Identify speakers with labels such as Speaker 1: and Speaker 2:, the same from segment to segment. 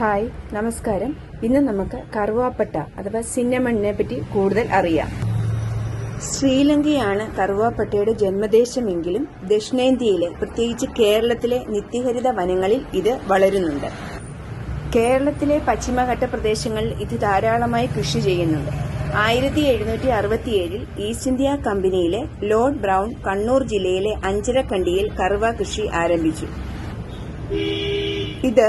Speaker 1: Hi, നമസ്കാരം. ഇന്ന് നമുക്ക് കറുവാപ്പട്ട അഥവാ സിന്നമണിനെ പറ്റി കൂടുതൽ അറിയാം. ശ്രീലങ്കയാണ് കറുവാപ്പട്ടയുടെ ജന്മദേശമെങ്കിലും ദക്ഷിണേന്ത്യയിലെ, പ്രത്യേകിച്ച് കേരളത്തിലെ നിത്യഹരിത വനങ്ങളിൽ ഇത് വളരുന്നുണ്ട്. കേരളത്തിലെ പശ്ചിമഘട്ട പ്രദേശങ്ങളിൽ ഇത് ധാരാളമായി കൃഷി ചെയ്യുന്നുണ്ട്. 1767 ഈസ്റ്റ് ഇന്ത്യ കമ്പനിയിലെ ലോർഡ് ബ്രൗൺ കണ്ണൂർ ജില്ലയിലെ അഞ്ചരക്കണ്ടിയിൽ കറുവ കൃഷി ആരംഭിച്ചു. ഇത്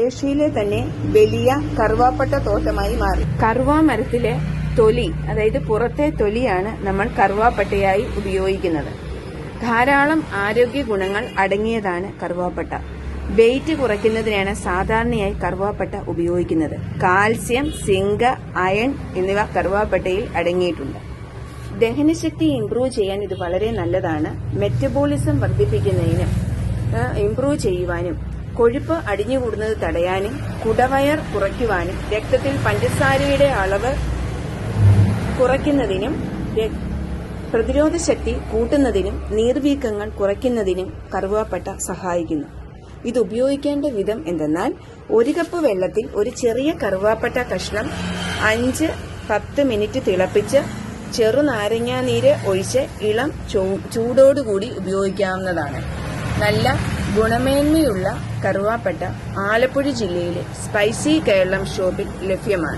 Speaker 1: ഏഷ്യയിലെ തന്നെ വലിയ കറുവാപ്പട്ട തോട്ടമായി മാറി. കറുവാ മരത്തിലെ തൊലി, അതായത് പുറത്തെ തൊലിയാണ് നമ്മൾ കറുവാപ്പട്ടയായി ഉപയോഗിക്കുന്നത്. ധാരാളം ആരോഗ്യ ഗുണങ്ങൾ അടങ്ങിയതാണ് കറുവാപ്പട്ട. വെയിറ്റ് കുറയ്ക്കുന്നതിനാണ് സാധാരണയായി കറുവാപ്പട്ട ഉപയോഗിക്കുന്നത്. കാൽസ്യം, സിങ്ക്, അയൺ എന്നിവ കറുവാപ്പട്ടയിൽ അടങ്ങിയിട്ടുണ്ട്. ദഹനശക്തി ഇംപ്രൂവ് ചെയ്യാൻ ഇത് വളരെ നല്ലതാണ്. മെറ്റബോളിസം വർദ്ധിപ്പിക്കുന്നതിനും ഇംപ്രൂവ് ചെയ്യുവാനും, കൊഴുപ്പ് അടിഞ്ഞുകൂടുന്നത് തടയാനും, കുടവയർ കുറയ്ക്കുവാനും, രക്തത്തിൽ പഞ്ചസാരയുടെ അളവ് കുറയ്ക്കുന്നതിനും, പ്രതിരോധ ശക്തി കൂട്ടുന്നതിനും, നീർവീക്കങ്ങൾ കുറയ്ക്കുന്നതിനും കറുവാപ്പട്ട സഹായിക്കുന്നു. ഇത് ഉപയോഗിക്കേണ്ട വിധം എന്തെന്നാൽ, 1 കപ്പ് വെള്ളത്തിൽ ഒരു ചെറിയ കറുവാപ്പട്ട കഷ്ണം 5-10 മിനിറ്റ് തിളപ്പിച്ച് ചെറുനാരങ്ങാനീര് ഒഴിച്ച് ഇളം ചൂടോടുകൂടി ഉപയോഗിക്കാവുന്നതാണ്. നല്ല ഗുണമേന്മയുള്ള കറുവാപ്പട്ട ആലപ്പുഴ ജില്ലയിലെ സ്പൈസി കേരളം ഷോപ്പിൽ ലഭ്യമാണ്.